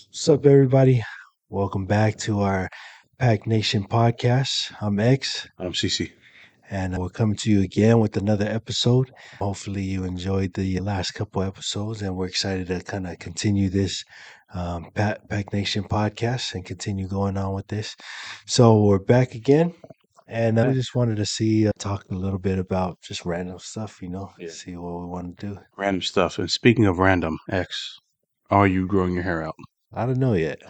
What's up, everybody? Welcome back to our Pack Nation podcast. I'm X, I'm CC. and we're coming to you again with another episode. Hopefully, you enjoyed the last couple episodes, and we're excited to kind of continue this Pack Nation podcast and continue going on with this. So, we're back again, and we just wanted to talk a little bit about just random stuff, Yeah. see what we want to do. Random stuff. And speaking of random, X, are you growing your hair out? I don't know yet.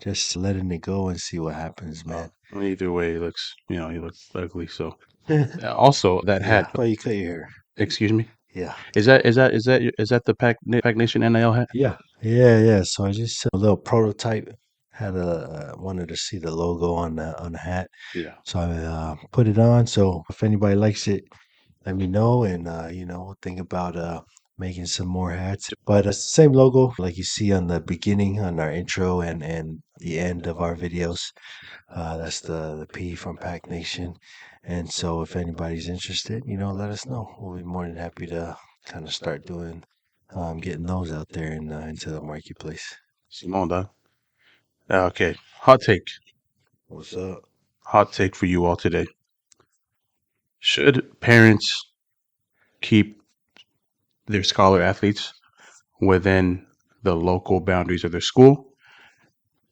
Just letting it go and see what happens, man. Well, either way, it looks, you look ugly. So, also that hat. Yeah. Why you cut your hair? Excuse me. Yeah. Is that the Pack Nation NIL hat? Yeah. Yeah. So I just a little prototype. Had a wanted to see the logo on the hat, Yeah. so I put it on. So if anybody likes it, let me know, and think about making some more hats. But it's the same logo like you see on the beginning on our intro and the end of our videos. That's the P from Pack Nation. And so if anybody's interested, let us know. We'll be more than happy to kind of start doing, getting those out there into the marketplace. Simone, dog. Okay. Hot take. What's up? Hot take for you all today. Should parents keep their scholar athletes within the local boundaries of their school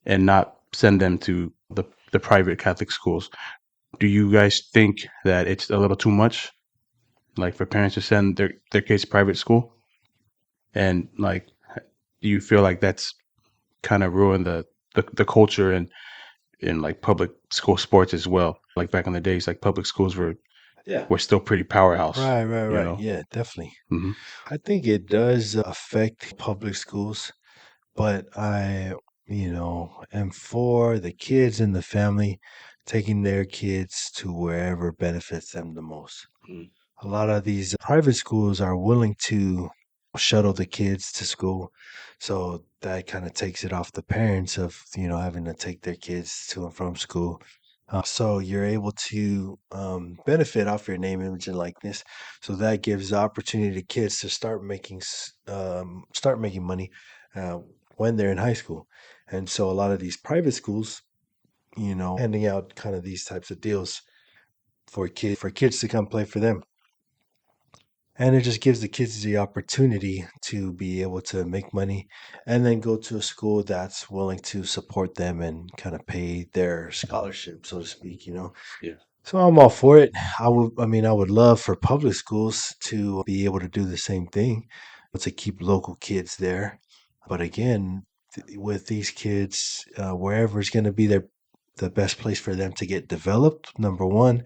and not send them to the private Catholic schools? Do you guys think that it's a little too much, like for parents to send their kids to private school? And like, do you feel like that's kind of ruined the culture and in like public school sports as well? Like back in the days, like public schools were Yeah. were still pretty powerhouse, you Right. know. Yeah, definitely. Hmm. I think it does affect public schools, but I am for the kids and the family taking their kids to wherever benefits them the most. A lot of these private schools are willing to shuttle the kids to school. So that kind of takes it off the parents of, having to take their kids to and from school. So you're able to benefit off your name, image, and likeness. So that gives the opportunity to kids to start making money uh, when they're in high school. And so a lot of these private schools, handing out kind of these types of deals for kids to come play for them. And it just gives the kids the opportunity to be able to make money and then go to a school that's willing to support them and kind of pay their scholarship, so to speak. Yeah. So I'm all for it. I would love for public schools to be able to do the same thing, to keep local kids there. But again, with these kids, wherever is going to be the best place for them to get developed, number one,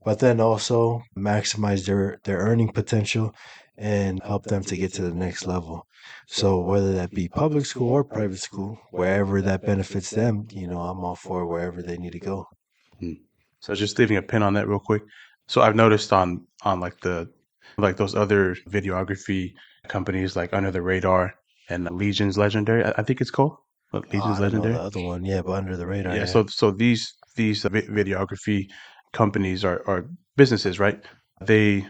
but then also maximize their earning potential and help them to get to the next level. So whether that be public school or private school, wherever that benefits them, I'm all for wherever they need to go. Hmm. So just leaving a pin on that real quick. So I've noticed on like those other videography companies like Under the Radar and Legion's Legendary, I think it's called. What, Oh, Legion's I don't know the Legendary? other one, yeah, but under the radar, Yeah, yeah. so these videography companies are businesses, right? They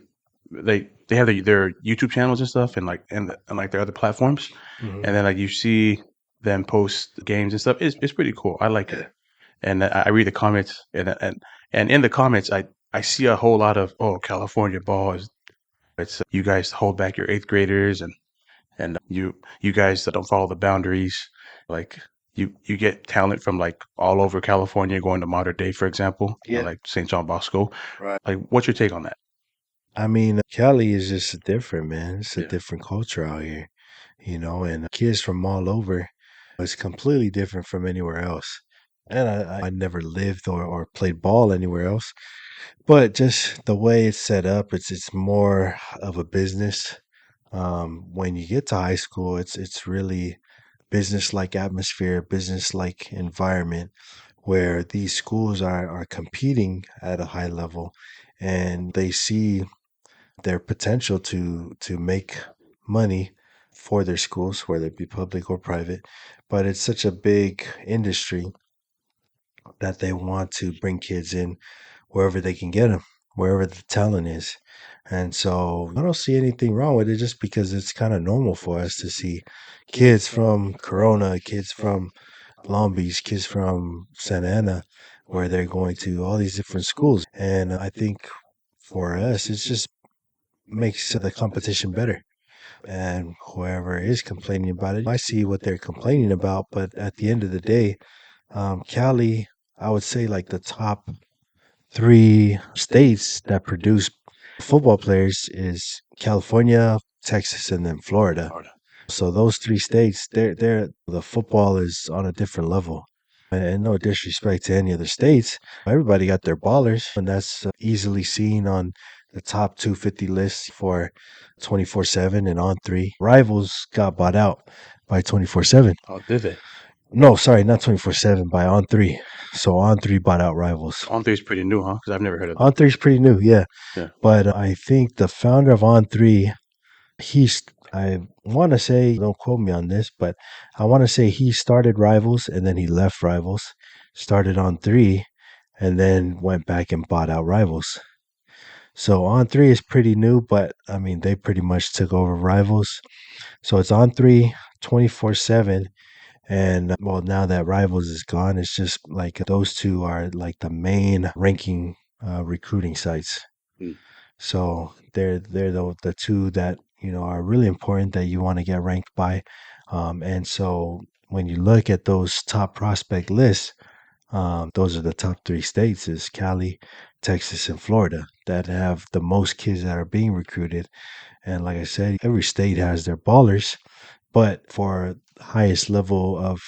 they have their YouTube channels and stuff, and like their other platforms, Hmm. and then like you see them post games and stuff. It's pretty cool. I like it, and I read the comments, and in the comments, I see a whole lot of, oh, California ball is, it's you guys hold back your eighth graders, and you guys that don't follow the boundaries, like you get talent from like all over California going to modern day, for example, Yeah. like St. John Bosco. Right. Like, what's your take on that? I mean, Cali is just different, man. It's a Yeah. different culture out here, and kids from all over. It's completely different from anywhere else. And I never lived or played ball anywhere else. But just the way it's set up, it's more of a business. When you get to high school, it's really business-like atmosphere, business-like environment where these schools are competing at a high level, and they see their potential to make money for their schools, whether it be public or private. But it's such a big industry that they want to bring kids in wherever they can get them, wherever the talent is. And so I don't see anything wrong with it just because it's kind of normal for us to see kids from Corona, kids from Long Beach, kids from Santa Ana, where they're going to all these different schools. And I think for us, it just makes the competition better. And whoever is complaining about it, I see what they're complaining about. But at the end of the day, Cali, I would say like the top three states that produce football players is California, Texas, and then Florida. Florida. So those three states, they're the football is on a different level. And no disrespect to any other states, everybody got their ballers, and that's easily seen on the top 250 lists for 24/7 and on three. Rivals got bought out by 24/7. Oh, did they? No, sorry, not 24/7, by on three. So on three bought out Rivals. On three is pretty new, huh? Because I've never heard of On that. three is pretty new, yeah. Yeah. But I think the founder of On Three, I want to say, don't quote me on this, but I want to say he started Rivals and then he left Rivals, started On Three, and then went back and bought out Rivals. So On Three is pretty new, but I mean, they pretty much took over Rivals. So it's On Three 24/7. And well, now that Rivals is gone, it's just like those two are like the main ranking recruiting sites. Mm. So they're the two that are really important that you want to get ranked by. And so when you look at those top prospect lists, those are the top three states: is Cali, Texas, and Florida that have the most kids that are being recruited. And like I said, every state has their ballers, but for highest level of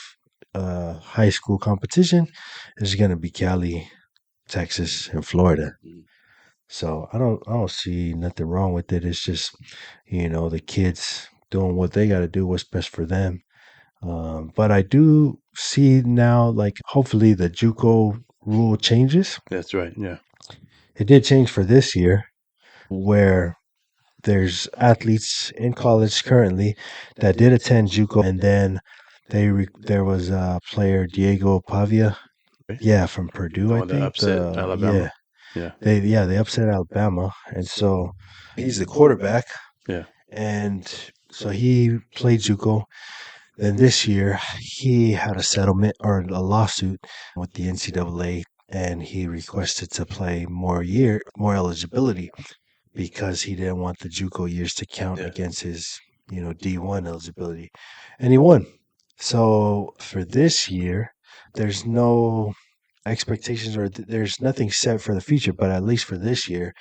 high school competition, is going to be Cali, Texas, and Florida. Mm. So I don't see nothing wrong with it. It's just the kids doing what they got to do, what's best for them. But I do see now, like hopefully the JUCO rule changes. That's right. Yeah. It did change for this year, where there's athletes in college currently that did attend JUCO, and then there was a player Diego Pavia, Okay. yeah, from Purdue, The I one that think. upset Yeah, Alabama. Yeah. they upset Alabama, and so he's the quarterback, Yeah. and so he played JUCO. Then this year he had a settlement or a lawsuit with the NCAA, and he requested to play more eligibility because he didn't want the JUCO years to count Yeah. against his D1 eligibility, and he won. So for this year, there's no expectations or there's nothing set for the future, but at least for this year,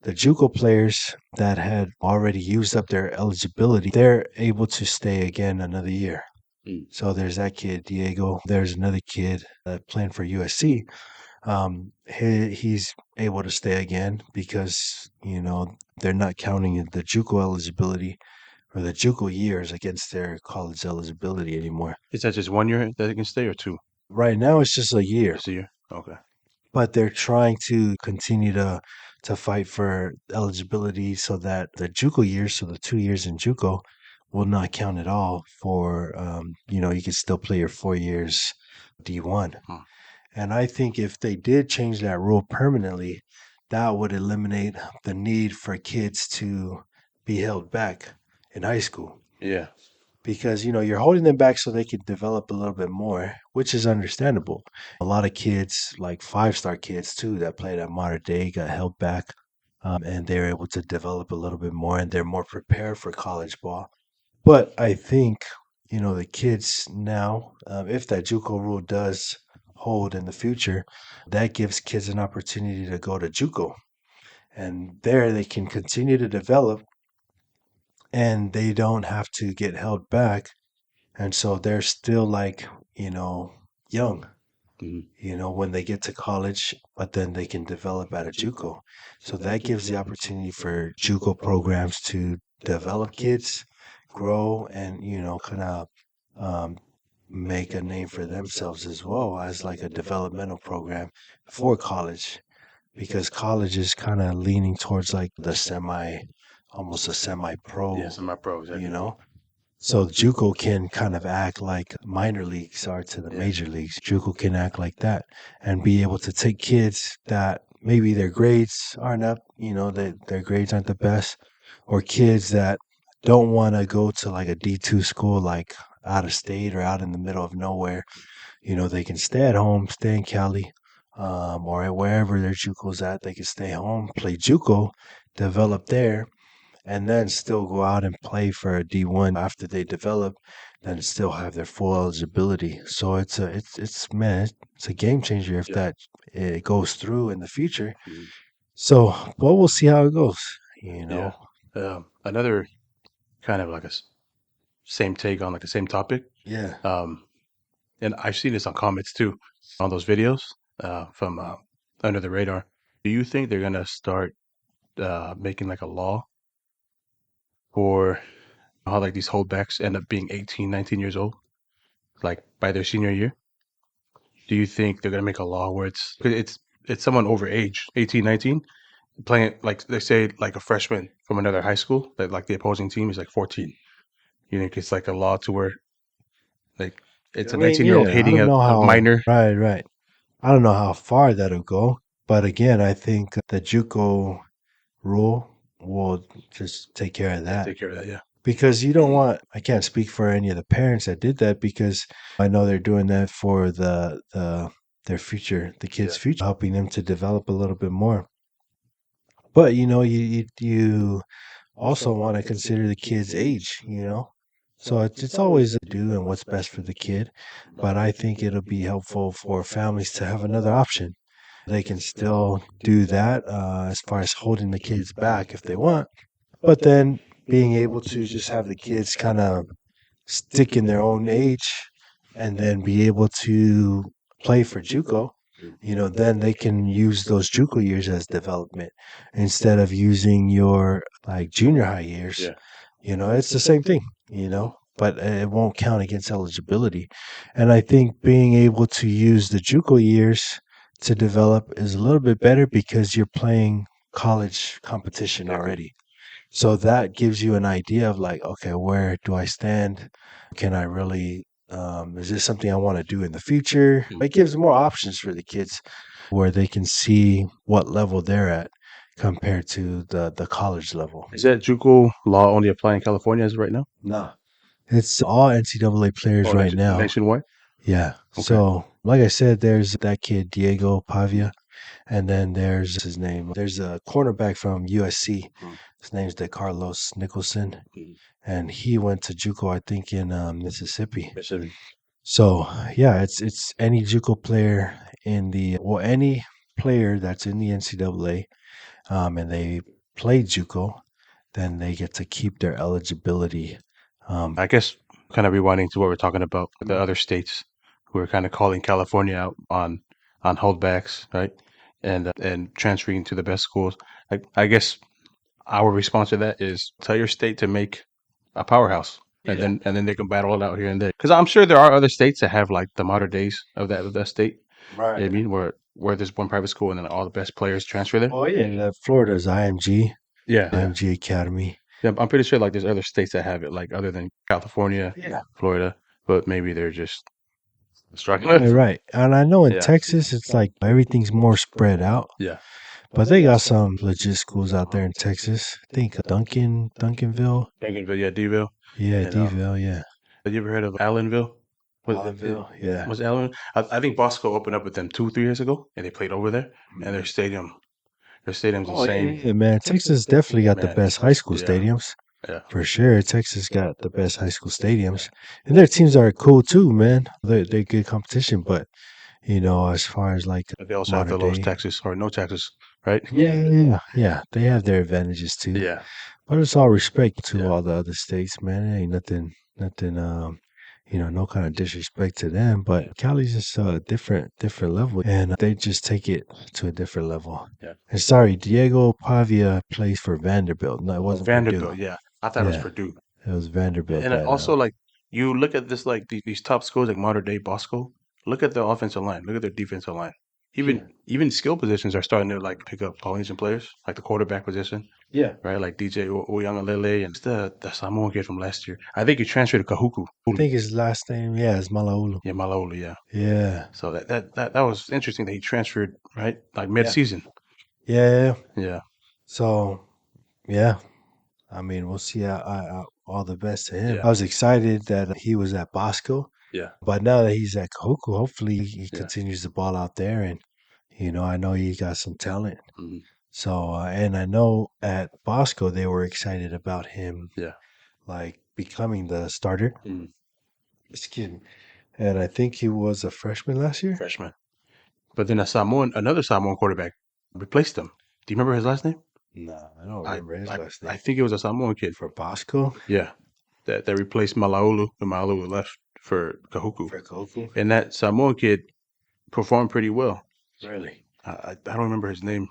the JUCO players that had already used up their eligibility, they're able to stay again another year. Mm. So there's that kid, Diego. There's another kid playing for USC. He's able to stay again because they're not counting the JUCO eligibility or the JUCO years against their college eligibility anymore. Is that just 1 year that they can stay or two? Right now, it's just a year, Just a year. Okay. but they're trying to continue to fight for eligibility so that the JUCO years, so the 2 years in JUCO, will not count at all for you can still play your 4 years D1. Hmm. And I think if they did change that rule permanently, that would eliminate the need for kids to be held back in high school Yeah. because you're holding them back so they can develop a little bit more, which is understandable. A lot of kids, like five-star kids too, that played at Mater Dei, got held back, and they're able to develop a little bit more, and they're more prepared for college ball. But I think the kids now, if that JUCO rule does hold in the future, that gives kids an opportunity to go to JUCO, and there they can continue to develop, and they don't have to get held back, and so they're still like young Mhm. when they get to college, but then they can develop at a JUCO. So that gives the opportunity for JUCO programs to develop kids, grow, and kind of um, make a name for themselves as well as like a developmental program for college, because college is kind of leaning towards like the almost a Yeah, semi-pro, semi-pro, you exactly. know. So JUCO can kind of act like minor leagues are to the Yeah. major leagues. JUCO can act like that and be able to take kids that maybe their grades aren't up, their grades aren't the best, or kids that don't want to go to like a D2 school, like out of state or out in the middle of nowhere. They can stay at home, stay in Cali, or wherever their JUCO's at. They can stay home, play JUCO, develop there, and then still go out and play for a D1 after they develop, then still have their full eligibility. So it's man, it's a game changer if Yeah. that it goes through in the future. Mhm. So, well, we'll see how it goes. You Yeah. know, Another kind of like same take on like the same topic. yeah. Um, and I've seen this on comments too on those videos from Under the Radar. Do you think they're gonna start making like a law for how like these holdbacks end up being 18, 19 years old, like by their senior year? Do you think they're gonna make a law where it's someone over age, 18, 19, playing like they say like a freshman from another high school that like the opposing team is like 14? You think it's like a law to where like it's I a mean, 19-year-old yeah, I hating don't know a how, minor? right, right. I don't know how far that'll go, but again, I think the JUCO rule will just take care of Yeah, that. take care of that. Yeah, Because you don't want, I can't speak for any of the parents that did that because I know they're doing that for their future, the yeah, kids' future, helping them to develop a little bit more. But you also want to consider the kid's age. So it's always a do and what's best for the kid. But I think it'll be helpful for families to have another option. They can still do that as far as holding the kids back if they want, but then being able to just have the kids kind of stick in their own age and then be able to play for JUCO, then they can use those JUCO years as development instead of using your like junior high years. yeah. It's the same thing, but it won't count against eligibility. And I think being able to use the JUCO years to develop is a little bit better because you're playing college competition Exactly. already. So that gives you an idea of like, okay, where do I stand? Can I really, is this something I want to do in the future? Mm. It gives more options for the kids where they can see what level they're at compared to the college level. Is that JUCO law only apply in California as of right now? No, it's all NCAA players Oh, right now. nationwide. Yeah. Okay. So, like I said, there's that kid, Diego Pavia, and then there's his name. There's a cornerback from USC. Mm. His name's DeCarlos Nicholson, Mm. and he went to JUCO, I think, in Mississippi. Mississippi. So yeah, it's any JUCO player any player that's in the NCAA, and they play JUCO, then they get to keep their eligibility. I guess kind of rewinding to what we're talking about with the other states who are kind of calling California out on holdbacks, right? And transferring to the best schools. I guess our response to that is tell your state to make a powerhouse, and Yeah. then they can battle it out here and there. Because I'm sure there are other states that have like the modern days of that state. You know what I Right. mean, where there's one private school and then all the best players transfer there. Oh yeah, Florida's IMG, Yeah, yeah, IMG Academy. yeah. I'm pretty sure like there's other states that have it, like other than California, Yeah. Florida, but maybe they're just struggling. Right, right. And I know in Yeah, Texas, it's like everything's more spread out, yeah. but they got some legit schools out there in Texas. I think Duncanville. Duncanville, yeah, Deville, Yeah, and Deville. Yeah. have you ever heard of Allenville? Allenville. Yeah. Was Allen? I think Bosco opened up with them 2, 3 years ago, and they played over there, and their stadium's Oh yeah, insane. yeah, man. Texas definitely got the Man, best high school yeah, stadiums yeah, for sure. Texas got the best high school stadiums, and their teams are cool too, man. They're good competition, but as far as like but they also have modern the lowest day, taxes or no taxes, right? yeah, yeah, yeah, yeah, they have their advantages too. Yeah, But it's all respect to yeah, all the other states, man. It ain't nothing. No kind of disrespect to them, but Cali's just a different level, and they just take it to a different level. yeah. And sorry, Diego Pavia plays for Vanderbilt. No, it Oh, wasn't Purdue. Vanderbilt, yeah. I thought it was Yeah, Purdue. it was Vanderbilt And that. also, like, you look at this, like these top schools, like modern day Bosco. Look at their offensive line. Look at their defensive line. Yeah, Even skill positions are starting to like pick up Polynesian players, like the quarterback position, yeah. right? Like DJ Uyangalele and the Samoan kid from last year. I think he transferred to Kahuku. I think his last name, yeah, is Malaulu. Yeah, Malaoli, yeah. Yeah, So that was interesting that he transferred, right? Like yeah. mid-season. Yeah. Yeah, So yeah, I mean, we'll see. All the best to him. yeah, I was excited that he was at Bosco, yeah, but now that he's at Koku, hopefully he yeah. continues to ball out there. And I know he got some talent. Hmm. So, and I know at Bosco they were excited about him, Yeah. like becoming the starter. Mm. Excuse me. And I think he was a freshman last year. Freshman. But then another Samoan quarterback replaced him. Do you remember his last name? Nah, I don't I remember his I, last I name. think it was a Samoan kid. For Bosco? Yeah, that replaced Malaulu, and Malaulu left for Kahuku. For Koku? And that Samoan kid performed pretty well. Really? I don't remember his name.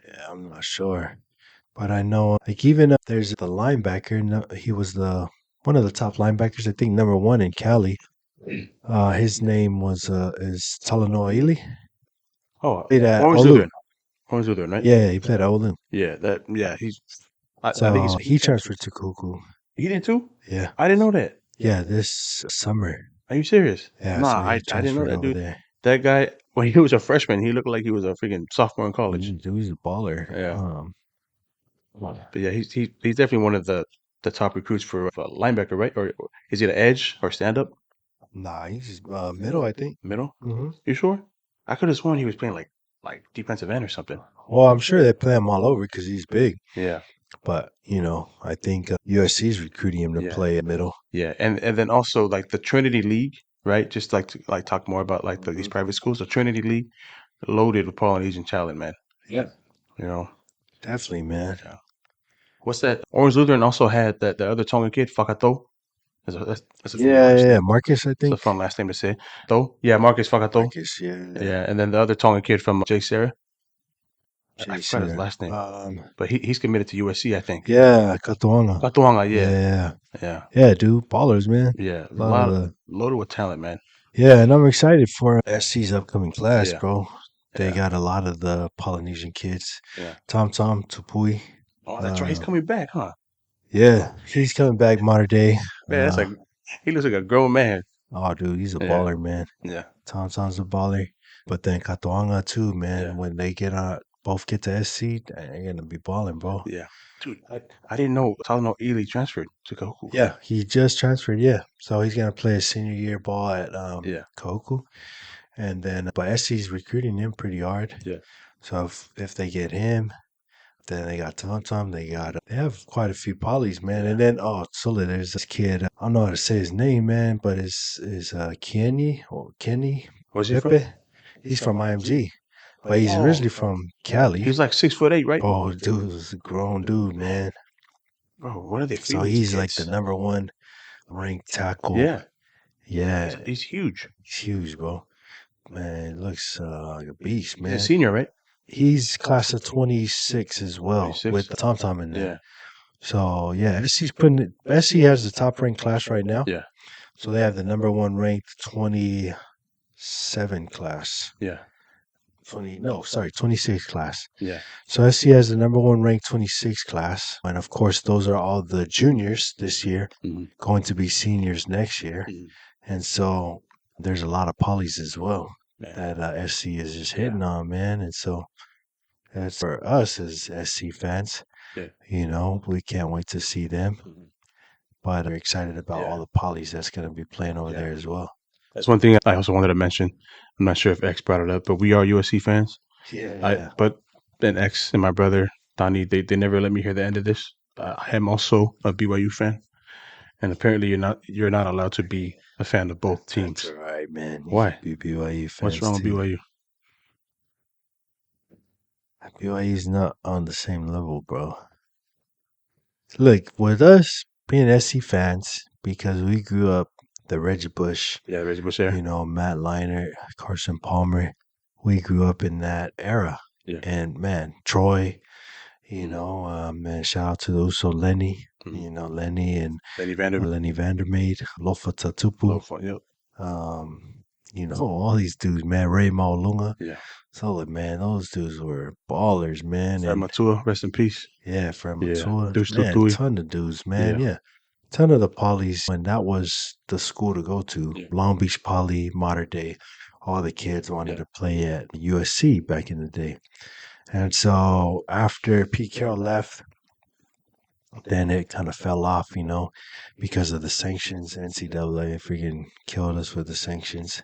Yeah, I'm not sure. But I know, like, even there's the linebacker. He was the one of the top linebackers, I think, number one in Cali. His name is Talanoa Ili. Oh, Played at Orange Olu. Lutheran. Orange Lutheran, right? Yeah, he played at Olu. Yeah, he's. I think So he transferred to Kuku. he did too. Yeah, I didn't know that. yeah, this summer. Are you serious? Yeah, Nah, so I he I didn't know transferred that, over dude. there. That guy when he was a freshman, he looked like he was a freaking sophomore in college. Dude, he's a baller. Yeah, but yeah, he's definitely one of the top recruits for linebacker, right? Or is he the edge or stand up nah, he's middle, I think. middle? Hmm. You sure? I could have sworn he was playing like defensive end or something. Well, I'm sure they play him all over because he's big. Yeah, But I think USC's recruiting him to yeah, play middle. yeah, and then also like the Trinity League, right? Just like to like talk more about like these Hmm. private schools. The Trinity League loaded with Polynesian talent, man. Yeah, You know. definitely, man. Yeah. What's that? Orange Lutheran also had that the other Tongan kid, Fakato. That's a funny Yeah, last yeah, yeah. name. Marcus, I It's a think. fun last name to say. Though, yeah, Marcus Fakato. Marcus, yeah. Yeah, and then the other Tongan kid from J. Sarah. I forgot his Chaser. last name, but he's committed to USC, I think. Yeah, Katuanga. Katuanga, yeah, Yeah, yeah, yeah, dude. Ballers, man. yeah. A lot of the Loaded with talent, man. Yeah, and I'm excited for SC's upcoming class, Yeah, bro. They yeah, got a lot of the Polynesian kids. yeah. Tom Tom Tupui. Oh, that's right. He's Uh, coming back, huh? yeah, he's coming back modern day. Man, that's like he looks like a grown man. Oh, dude, he's a Yeah, baller, man. yeah, Tom Tom's a baller. But then Katoanga too, yeah, man. When they both get to SC, they're gonna be balling, bro. yeah. Dude, I didn't know Talano Ely transferred to Kahuku. Yeah, he just transferred. Yeah, so he's gonna play his senior year ball at Yeah, Koku, and then but SC's recruiting him pretty hard. yeah, So if they get him, then they got Tom Tom. They have quite a few polys, man. yeah. And then Sula, there's this kid. I don't know how to say his name, man, but is Kenny or Kenny Where's he from? Pepe? He's from IMG, but he's Oh, originally from Cali. he's like 6'8", right? Oh, dude is a grown dude, man. Bro, what are they So feeding these he's like kids? the number one ranked tackle. Yeah, Yeah, he's huge. he's huge, bro. Man, looks like a beast, He's a man. senior, right? He's class of 26 as well 26. with Tom Tom in there. Yeah, So yeah, SC has the top ranked class right now. yeah, So they have the number one ranked 27 class. yeah, 26 class. yeah. So SC has the number one ranked 26 class. And of course, those are all the juniors this year, Hmm. going to be seniors next year. Hmm. And so there's a lot of polys as well Man, that SC is just yeah, hitting on, man. And so that's for us as SC fans. yeah. We can't wait to see them. Mhm. But we're excited about Yeah, all the polys that's going to be playing over yeah. there as well. That's one thing I also wanted to mention. I'm not sure if X brought it up, but we are USC fans. Yeah. But then X and my brother Donnie, they never let me hear the end of this. I am also a BYU fan, and apparently you're not allowed to be a fan of both That's teams. all right, man. You Why? can be BYU What's fans wrong with too. BYU? BYU's not on the same level, bro. Look, with us being SC fans, because we grew up the Reggie Bush, Yeah, Reggie Bush there. Matt Leinart, Carson Palmer, we grew up in that era. Yeah. And man, Troy, man, shout out to the Uso Lenny, Lenny and Lenny Vanderbilt. Lenny Vandermeid, Lofa Tatupu, Low fun. Yep. all these dudes, man, Ray Maulunga. Yeah. So, man, those dudes were ballers, man. Fred And Matua, rest in peace. yeah, Fred Yeah. Matua, Deuce man, Lutui. ton of dudes, man. Yeah. Yeah, ton of the polys. And that was the school to go to. Yeah. Long Beach Poly, modern day. All the kids wanted Yeah. to play at USC back in the day. And so after Pete Carroll left, then it kind of fell off, because of the sanctions. NCAA freaking killed us with the sanctions.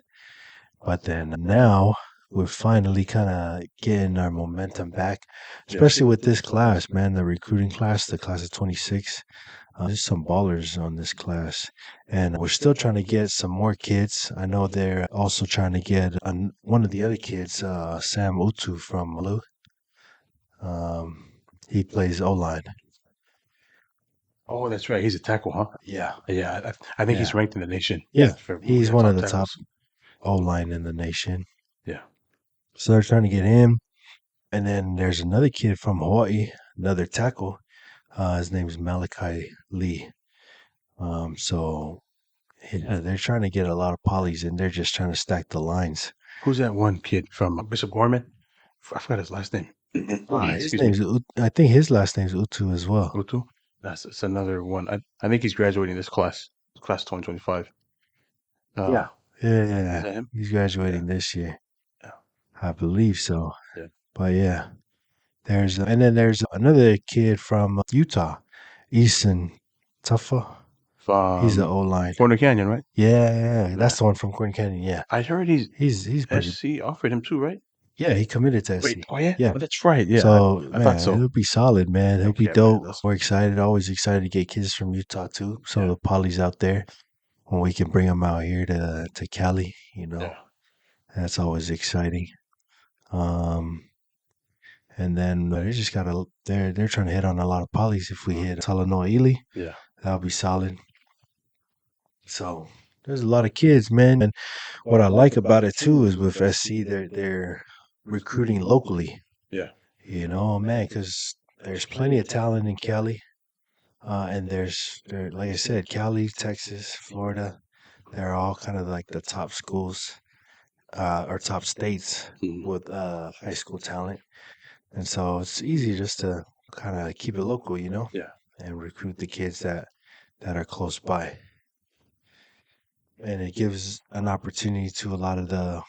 But then now we're finally kind of getting our momentum back, especially with this class, man, the recruiting class, the class of 26. There's some ballers on this class, and we're still trying to get some more kids. I know they're also trying to get one of the other kids, Sam Utu from Malu. He plays O line. Oh, that's right. He's a tackle, huh? Yeah, Yeah, I think he's yeah, ranked in the nation yeah. for He's one of top the top tackles. O line in the nation. Yeah. So they're trying to get him. And then there's another kid from Hawaii, another tackle. His name's Malachi Lee. So yeah, they're trying to get a lot of polys, and they're just trying to stack the lines. Who's that one kid from Bishop Gorman? I forgot his last name. His Excuse me. name's I think his last name's Utu as well. Utu. That's another one. I think he's graduating this class 2025. Yeah, Is yeah. that him? He's Yeah. graduating this year, Yeah. I believe so. Yeah. But yeah, and then there's another kid from Utah, Easton Tuffa. He's the From O line. Corner Canyon, right? Yeah, Yeah. that's the one from Corn Canyon. Yeah, I heard he's he's pretty. SC offered him too, right? Yeah, he committed to Wait. SC. Oh yeah. Yeah. Oh, that's right. Yeah. So I thought man, so. it'll be solid, man. It'll Heck be yeah, man. dope. That's We're excited. Always excited to get kids from Utah too. Some of yeah. the polys out there when we can bring them out here to Cali. Yeah. That's always exciting. Um, and then they just gotta they're trying to hit on a lot of polys. If we hit Talanoa Ely, Yeah. that'll be solid. So there's a lot of kids, man. And what I like about it too is with SC, they're recruiting locally. Yeah. Man, because there's plenty of talent in Cali. And like I said, Cali, Texas, Florida, they're all kind of like the top schools or top states Mhm. with high school talent. And so it's easy just to kind of keep it local, Yeah. and recruit the kids that are close by. And it gives an opportunity to a lot of the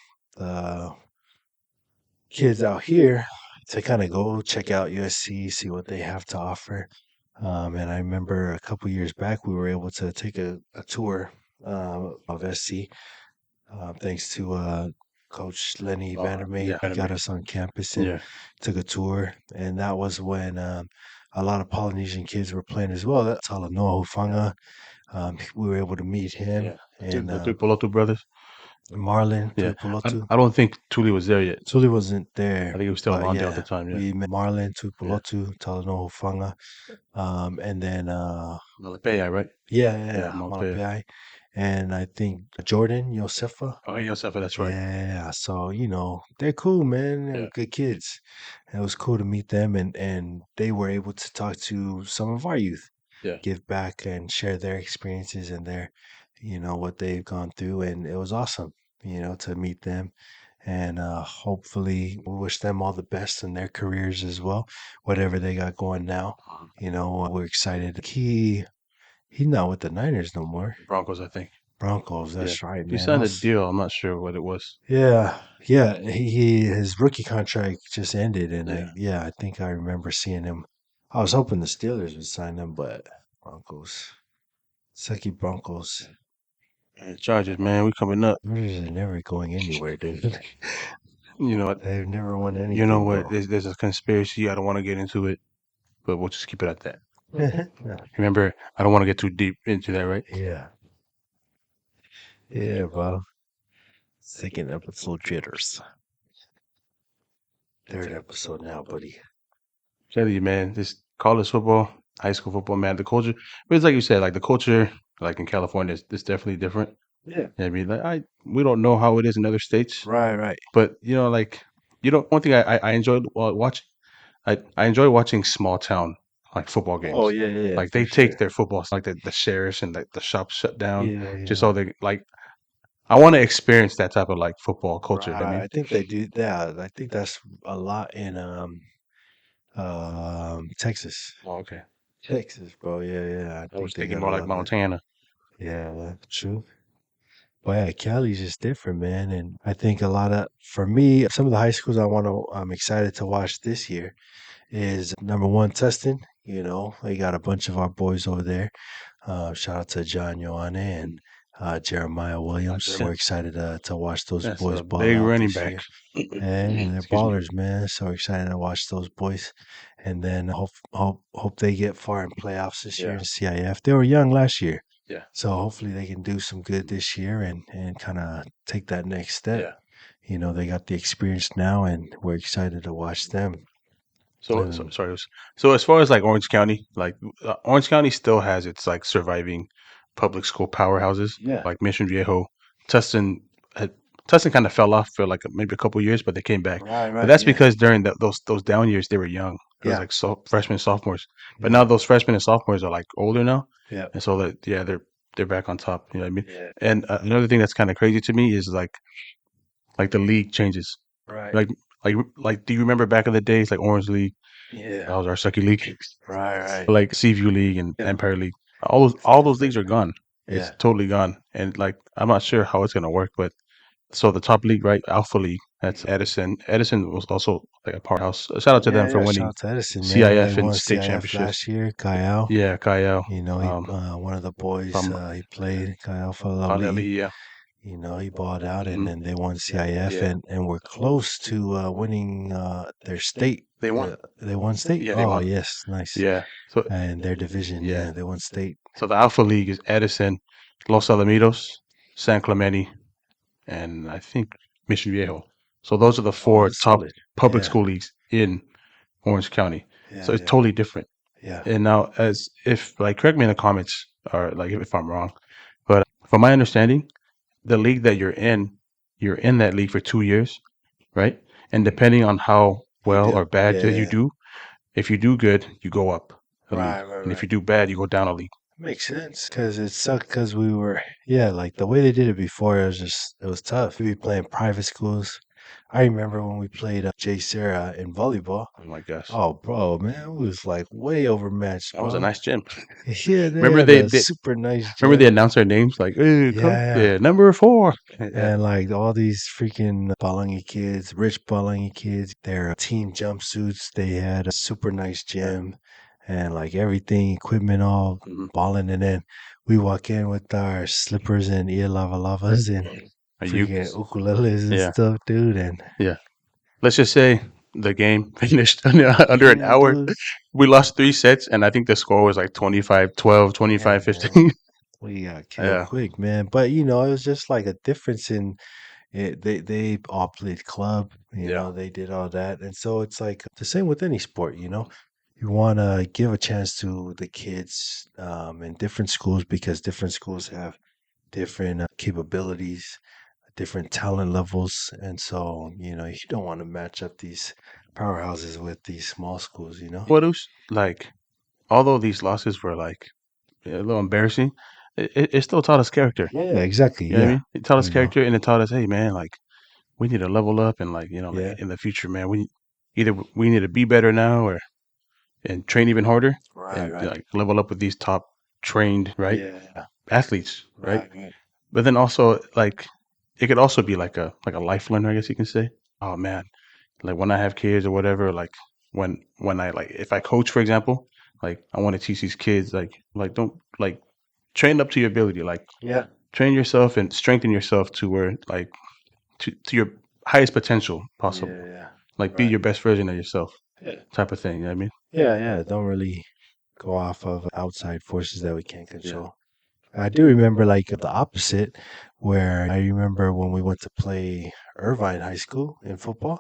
kids out here to kind of go check out USC, see what they have to offer. And I remember a couple years back, we were able to take a tour of SC, thanks to Coach Lenny Vandermeer. Yeah. He got us on campus and Yeah. took a tour. And that was when a lot of Polynesian kids were playing as well. That's Talanoa Hufanga. We were able to meet him Yeah. and The three Polotu brothers. Marlon Yeah. Tuipulotu. I don't think Tuli was there yet. Sully wasn't I there, think he was still in but Lawndale at the yeah, time. Yeah. we met Marlon Yeah. Tuipulotu, Talanoa Hufanga. And then Malapaya, right? Yeah. Malapaya. Malapai, and I think Jordan Josefa. Oh, yeah, Yosefa, that's right. Yeah, so they're cool, man. They're Yeah. good kids. And it was cool to meet them, and they were able to talk to some of our youth, Yeah. give back and share their experiences and what they've gone through, and it was awesome, to meet them. And hopefully, we wish them all the best in their careers as well, whatever they got going now. We're excited. He's not with the Niners no more. Broncos, I think. Broncos, Yeah. that's right, He man. signed a deal. I'm not sure what it was. Yeah, yeah. His rookie contract just ended, and Yeah. I think I remember seeing him. I was hoping the Steelers would sign him, but Broncos, Sucky Broncos. And Chargers, man, we coming up. They're never going anywhere, dude. You know what? They've never won You know anything, what? bro. There's a conspiracy. I don't want to get into it, but we'll just keep it at that. Remember, I don't want to get too deep into that, right? Yeah, yeah, bro. Second episode jitters. Third episode now, buddy. Tell you, man, this college football, high school football, man, the culture. But it's like you said, like the culture, like in California, is definitely different. Yeah. I mean, we don't know how it is in other states, Right, right. but one thing I enjoyed watching, I enjoy watching small town like football games. Oh yeah, yeah, Like for they sure. take their football, like the sheriffs and the shops shut down, Yeah, just yeah. so they like. I want to experience that type of like football culture. I Right. mean, I think they do that. I think that's a lot in Texas. oh, okay. Texas, bro. Yeah, yeah. I I think was they thinking got a more like lot of that. Montana. Yeah, true. But yeah, Cali's just different, man. And I think a lot of, for me, some of the high schools I'm excited to watch this year is number one, Tustin. You know, they got a bunch of our boys over there. Shout out to John Ioane and Jeremiah Williams. Yeah, We're excited to watch those that's boys a ball big out running this back. year. And they're Excuse me. ballers, man. So excited to watch those boys. And then hope they get far in playoffs this year Yeah, in CIF. They were young last year. yeah, So hopefully they can do some good this year and kind of take that next step. yeah. You know, they got the experience now and we're excited to watch them. So And sorry. So as far as like Orange County, like Orange County still has its like surviving public school powerhouses, yeah. like Mission Viejo. Tustin had Tustin kind of fell off for like maybe a couple years, but they came back. Right, But right, that's yeah. because during those down years they were young. It was Yeah. like freshmen, sophomores. But now Yeah. those freshmen and sophomores are like older now, Yeah. and so that yeah they're back on top. You know what I mean? Yeah. And another thing that's kind of crazy to me is like the league changes. Right. Like, do you remember back in the days, like Orange League? That Yeah. was our sucky league. Right, right. Like Seaview League and Yeah. Empire League. All those leagues are gone. It's Yeah. totally gone. And like I'm not sure how it's gonna work, but so the top league, right? Alpha League. That's Edison. Edison was also like a powerhouse. Shout out to them Yeah, for yeah. Shout winning out to Edison, man. They CIF and won state CIF championships. last year. Kyle, Yeah, Kyle. you know, he one of the boys From he played, Kyle Falali. Ali, yeah. You know, he balled out and Hmm. then they won CIF Yeah. and were close to winning their state. They won. They won state? Yeah, they Oh, won. yes, nice. Yeah. So And their division, yeah. yeah, they won state. So the Alpha League is Edison, Los Alamitos, San Clemente, and I think Mission Viejo. So those are the Oh, four that's top solid. public Yeah, school leagues in Orange County. So yeah, it's yeah, totally different. yeah. And now, as if like, correct me in the comments, or like if I'm wrong, but from my understanding, the league that you're in that league for 2 years, right? And depending on how You well do. or bad Yeah, that you yeah. do, if you do good, you go up a league, Right, right, and if right. you do bad, you go down a league. Makes sense because it sucked because we were, yeah, like the way they did it before, it was tough. We'd be playing private schools. I remember when we played Jay Sarah in volleyball. Oh my gosh, Oh, bro, man, it was like way overmatched, that was a bro. nice gym. Yeah, they Remember had a super nice remember they gym. announced their names like, hey, come, Yeah, yeah, number four. Yeah. and like all these freaking Palangi kids, rich Palangi kids, their team jumpsuits, they had a super nice Yeah. gym and like everything, equipment all Mhm. balling. And then we walk in with our slippers and ear lava lavas and Are you? freaking ukuleles and Yeah, stuff, dude. And yeah. Let's just say the game finished under an yeah, hour. dude. We lost 3 sets, and I think the score was like 25-12, Yeah, 25-15. man. We got killed Yeah, quick, man. But you know, it was just like a difference in it. They all played club, you yeah. know, they did all that. And so it's like the same with any sport, you know. You want to give a chance to the kids in different schools because different schools have different capabilities, different talent levels. And so, you know, you don't want to match up these powerhouses with these small schools, you know? What else? Like, although these losses were like a little embarrassing, it still taught us character. Yeah, exactly. You know what I Yeah. mean? It taught us You know, character, and it taught us, hey, man, like we need to level up, and like like yeah. in the future, man, we need to be better now, or and train even harder, Right, and right. like level up with these top trained right Yeah. athletes, right? Right, right. But then also like it could also be like a life learner, I guess you can say. Oh man, like when I have kids or whatever, like when I like if I coach, for example, like I want to teach these kids like don't like train up to your ability, like Yeah. train yourself and strengthen yourself to where like to your highest potential possible. Yeah, yeah. Like be Right. your best version of yourself, Yeah. type of thing. You know what I mean? Yeah, yeah. Don't really go off of outside forces that we can't Yeah. control. I do remember like the opposite, where I remember when we went to play Irvine High School in football,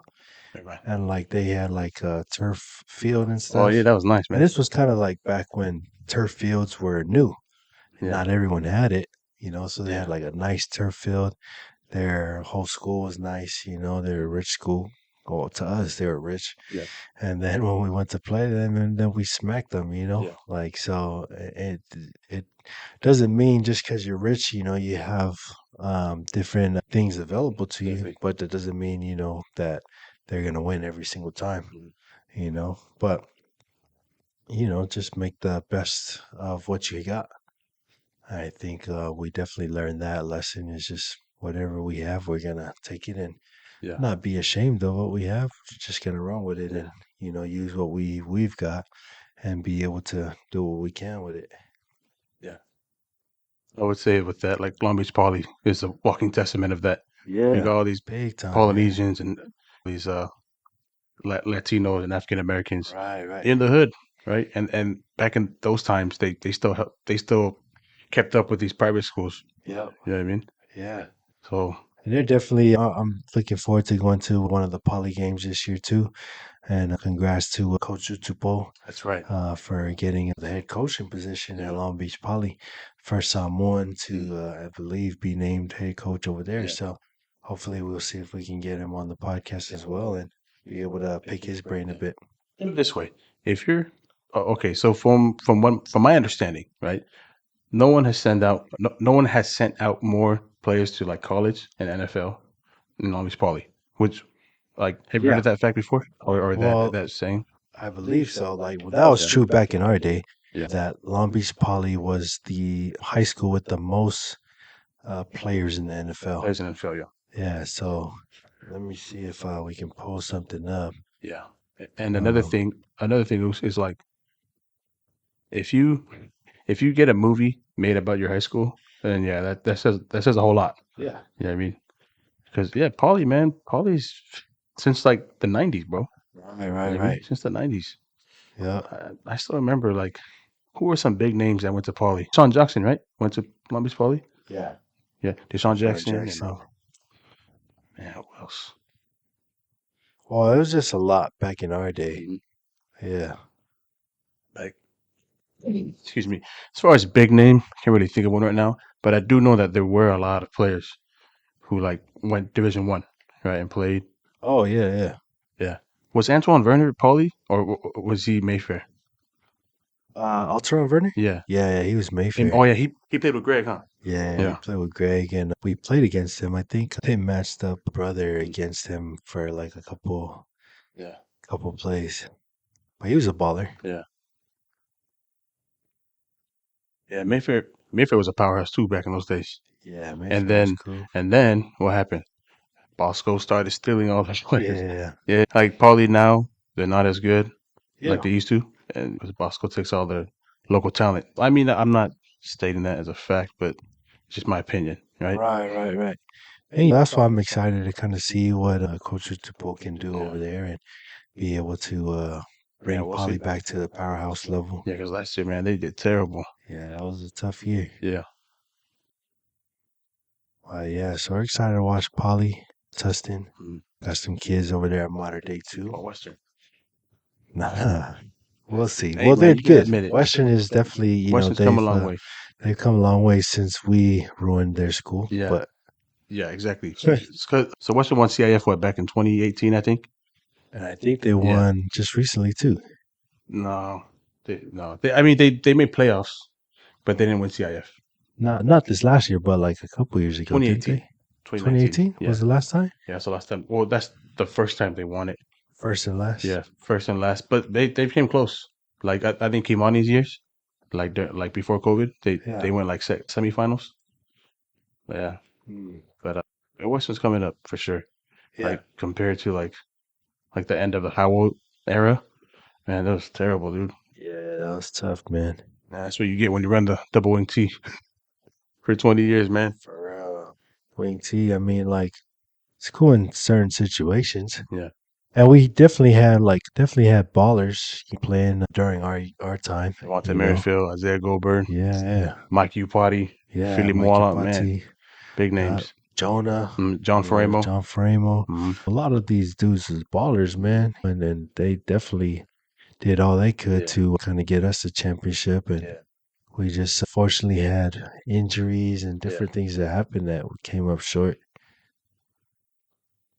Right. and like they had like a turf field and Oh yeah, stuff. that was nice, And man. this was kind of like back when turf fields were new and Yeah. not everyone had it, you know, so they Yeah. had like a nice turf field. Their whole school was nice, you know, they're a rich school. Well, to us, they were rich. Yeah. And then when we went to play them, and then we smacked them, you know, Yeah. like so. It doesn't mean just because you're rich, you know, you have different things available to you, Definitely. but that doesn't mean you know that they're gonna win every single time, Mhm. you know. But you know, just make the best of what you got. I think we definitely learned that lesson. Is just whatever we have, we're gonna take it and Yeah. not be ashamed of what we have. Just gonna run with it Yeah. and use what we've got and be able to do what we can with it. Yeah. I would say with that, like Long Beach Poly is a walking testament of that. You Yeah, got all these big time, man. Polynesians and these Latinos and African Americans Right, right. in the hood, right? And back in those times, they still kept up with these private schools. Yep. You know what I mean? Yeah. So And they're definitely. I'm looking forward to going to one of the poly games this year too. And congrats to Coach Utupo that's right. for getting the head coaching position at Yeah. Long Beach Poly. First Samoan Mm. to, I believe, be named head coach over there. Yeah. So hopefully we'll see if we can get him on the podcast as well and be able to pick his brain a bit. Think of it this way: if you're okay, so from my understanding, right? No one has sent out more players to like college and NFL than Long Beach Poly. Which, like, have you heard Yeah. of that fact before, or Well, that saying? I believe so. Like, well, that was Yeah. true back in our day. Yeah. That Long Beach Poly was the high school with the most players in the NFL. Players in NFL, yeah. Yeah. So let me see if we can pull something up. Yeah. And Um, another thing is like if you if you get a movie made about your high school, then yeah, that says a whole lot. yeah. You know what I mean? Because yeah, Poly's since like the '90s, bro. Right, You know right, what I mean? right. Since the '90s. Yeah. I still remember like who were some big names that went to Poly? Sean Jackson, right? Went to Long Beach Poly. Yeah. Yeah, Deshaun Sean Jackson and Jackson. man, who else? Well, it was just a lot back in our day. Mhm. Yeah. Like, excuse me. As far as big name, can't really think of one right now. But I do know that there were a lot of players who like went Division 1, right, and played. Oh, yeah, yeah. Yeah. Was Antoine Werner Poly or was he Mayfair? Alteron Verner? Yeah. Yeah, yeah, he was Oh Mayfair. yeah, he played with Greg, huh? Yeah, he Yeah. played with Greg, and we played against him. I think they matched up brother Mm. against him for like a Yeah. couple plays. But he was a baller. Yeah. Yeah. Mayfair was a powerhouse too back in those days. Yeah, And Mayfair was then cool. and then what happened? Bosco started stealing all the players. Yeah, Yeah, like Paulie now, they're not as good like yeah. they used to, and because Bosco takes all the local talent. I mean, I'm not stating that as a fact, but it's just my opinion, right? Right, right, right. And that's why I'm excited to kind of see what Coach Tupo can do Yeah, over there and be able to yeah, bring we'll see. Poly back to the powerhouse level. Yeah, because last year, man, they did terrible. Yeah, that was a tough year. Yeah, Yeah, so we're excited to watch Poly, Tustin. mm. Got some kids over there at Modern Day too. Or Western. Nah, we'll see. Hey, Well, they're man, you gotta good. admit it. Western is definitely, Western's come a long way. they've come a long way since we ruined their school. Yeah, But yeah, exactly. So Western won CIF what back in 2018, I think. and I think they Yeah. won just recently too. No, no. I mean, they made playoffs, but they didn't win CIF. Not this last year, but like a couple years ago, didn't 2018, they? 2019. 2018 Yeah, was the last time. yeah. So last time. Well, that's the first time they won it. First and last. Yeah, first and last. But they came close. Like I think Kimani's years, like before COVID, they Yeah. went like semifinals. Yeah, Hmm. but Western's coming up for sure. Yeah. Like compared to like the end of the Howell era, man, that was terrible, dude. Yeah, that was tough, man. That's what you get when you run the double wing T for 20 years, man. For Wing T, I mean, like it's cool in certain situations. Yeah, And we definitely had ballers playing during our time, Devontae you know. Merrifield, Isaiah Goldberg, Yeah, yeah. Mike Upati, Yeah, Philly Mike Moala, man, Upati, big names. Jonah, John Faremo. John Framo. Hmm. A lot of these dudes is ballers, man. And then they definitely did all they could Yeah. to kind of get us the championship. And Yeah. we just fortunately had injuries and Yeah. different things that happened that we came up short.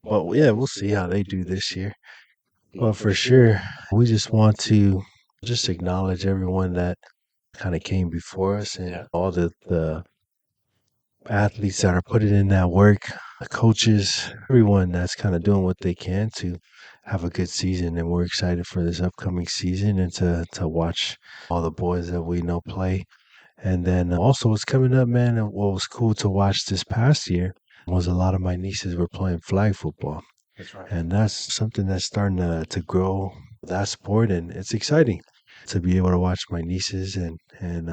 But yeah, we'll see how they do this year. But for sure, we just want to just acknowledge everyone that kind of came before us and Yeah. all the athletes that are putting in that work, the coaches, everyone that's kind of doing what they can to have a good season. And we're excited for this upcoming season and to watch all the boys that we know play And then also what's coming up, man, and what was cool to watch this past year was a lot of my nieces were playing flag football. That's right. And that's something that's starting to grow that sport. And it's exciting to be able to watch my nieces and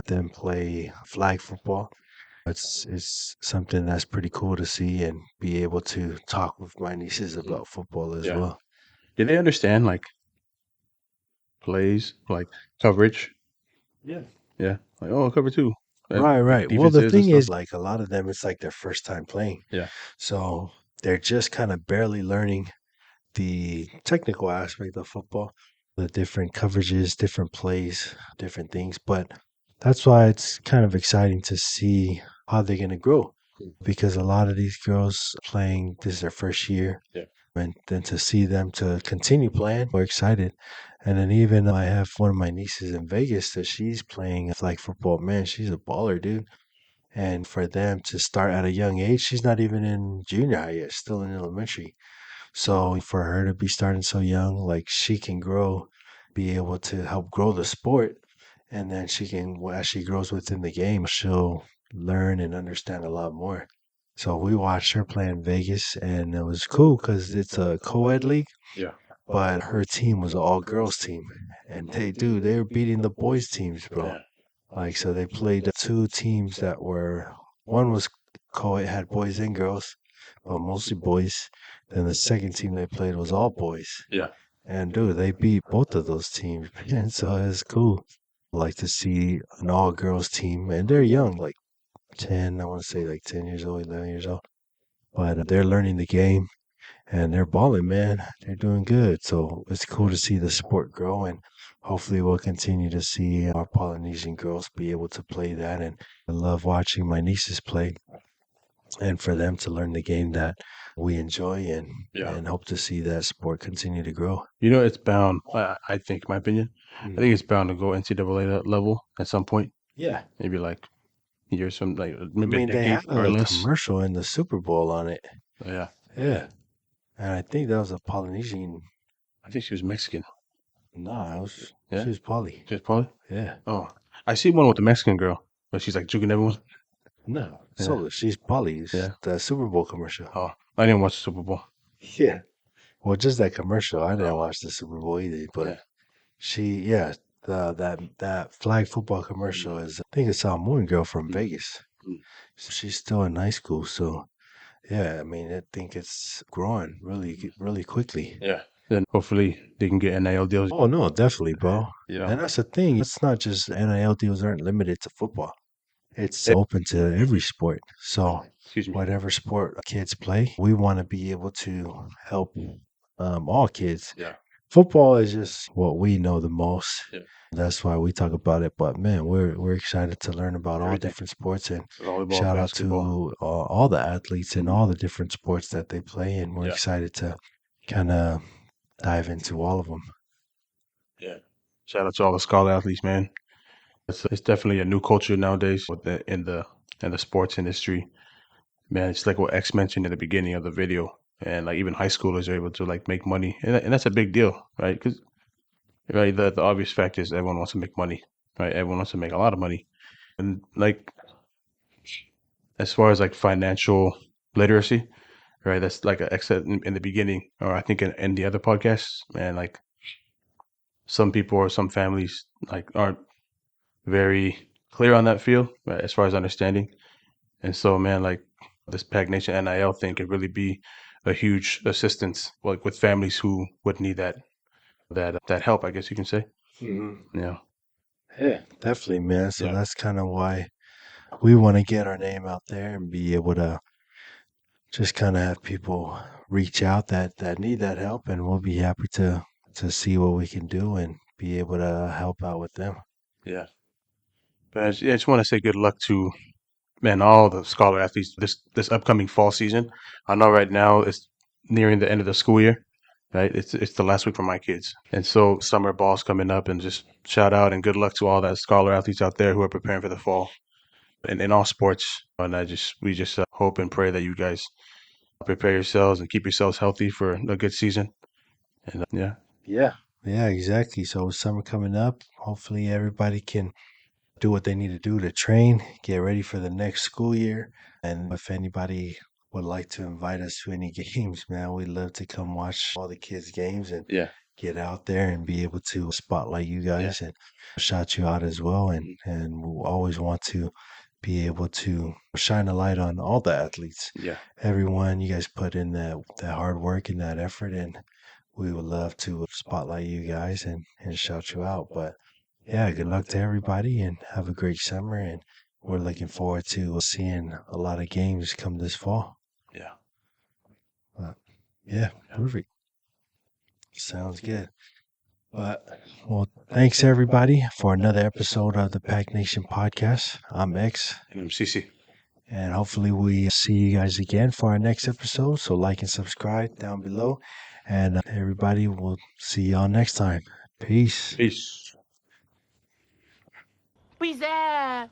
them play flag football. It's something that's pretty cool to see and be able to talk with my nieces Mhm. about football as Yeah. well. Do they understand like plays, like coverage? Yeah. Yeah. Like, oh, cover two. Right, What right. Well, the defenses and thing stuff. is, like a lot of them, it's like their first time playing. Yeah. So they're just kind of barely learning the technical aspect of football, the different coverages, different plays, different things. But that's why it's kind of exciting to see how they're going to grow because a lot of these girls playing, this is their first year. Yeah. And then to see them to continue playing, we're excited. And then even I have one of my nieces in Vegas that she's playing flag football. Man, she's a baller, dude. And for them to start at a young age, she's not even in junior high yet, still in elementary. So for her to be starting so young, like she can grow, be able to help grow the sport. And then she can, as she grows within the game, she'll learn and understand a lot more. So we watched her play in Vegas, and it was cool because it's a co-ed league, Yeah. but her team was an all-girls team, and they were beating the boys teams, bro. Yeah. Like so, they played two teams that were one was co-ed, had boys and girls, but mostly boys. Then the second team they played was all boys, Yeah. and dude, they beat both of those teams, man. So it's cool. Like to see an all-girls team, and they're young, like 10, I want to say like 10 years old, 11 years old, but they're learning the game and they're balling, man. They're doing good. So it's cool to see the sport grow, and hopefully we'll continue to see our Polynesian girls be able to play that. And I love watching my nieces play, and for them to learn the game that we enjoy Yeah. and hope to see that sport continue to grow. You know, it's bound. I think, my opinion, I Mm. think it's bound to go NCAA level at some point. Yeah. Maybe like years, some like I maybe a mean, they decade had or a less. commercial in the Super Bowl on it. Yeah. Yeah. And I think that was a Polynesian. I think she was Mexican. Nah, it was, Yeah. she was Polly. She was probably. Yeah. Oh, I see one with the Mexican girl, but she's like juking everyone. No, Yeah. so she's Polly's, Yeah. the Super Bowl commercial. Oh, I didn't watch the Super Bowl. Yeah. Well, just that commercial. I didn't Oh, watch the Super Bowl either, but yeah. yeah, that flag football commercial is. I think it's a Moon girl from Mm, Vegas. mm. She's still in high school, so yeah. I mean, I think it's growing really quickly. Yeah. Then hopefully they can get NIL deals. Oh no, definitely, bro. You know. And that's the thing. It's not just NIL deals aren't limited to football. It's open to every sport. So Excuse me. whatever sport kids play, we want to be able to help all kids. Yeah. Football is just what we know the most. Yeah. That's why we talk about it. But man, we're excited to learn about all Everything. different sports and Volleyball, shout out basketball. to all the athletes and Mhm. all the different sports that they play. And we're Yeah. excited to kind of dive into all of them. Yeah. Shout out to all the scholar athletes, man. It's definitely a new culture nowadays with the sports industry. Man, it's like what X mentioned in the beginning of the video, and like even high schoolers are able to like make money, and that's a big deal, right? Because right, the obvious fact is everyone wants to make money, right? Everyone wants to make a lot of money, and like as far as like financial literacy, right? That's like X said in the beginning, or I think in the other podcasts, man. Like some people or some families like aren't very clear on that field, right? As far as understanding. And so, man, like this Pac Nation NIL thing could really be a huge assistance, like with families who would need that help. I guess you can say. Hmm. Yeah, Yeah, definitely, man. So yeah, that's kind of why we want to get our name out there and be able to just kind of have people reach out that need that help, and we'll be happy to see what we can do and be able to help out with them. yeah. But I just want to say good luck to man all the scholar athletes this upcoming fall season. I know right now it's nearing the end of the school year. Right, it's the last week for my kids, and so summer ball's coming up, and just shout out and good luck to all that scholar athletes out there who are preparing for the fall. In all sports. And we just hope and pray that you guys prepare yourselves and keep yourselves healthy for a good season. And yeah, Yeah. Yeah, exactly. So with summer coming up, hopefully everybody can do what they need to do to train, get ready for the next school year. And if anybody would like to invite us to any games, man, we'd love to come watch all the kids' games and Yeah. get out there and be able to spotlight you guys and shout you out as well. And we always want to be able to shine a light on all the athletes. Yeah. Everyone, you guys put in that hard work and that effort, and we would love to spotlight you guys and shout you out. But yeah, good luck to everybody and have a great summer. And we're looking forward to seeing a lot of games come this fall. Yeah. But yeah, perfect. Sounds good. But well, thanks everybody for another episode of the Pack Nation podcast. I'm X, And I'm CC. and hopefully we see you guys again for our next episode. So like and subscribe down below, and everybody, we'll see y'all next time. Peace. Peace. Peace out.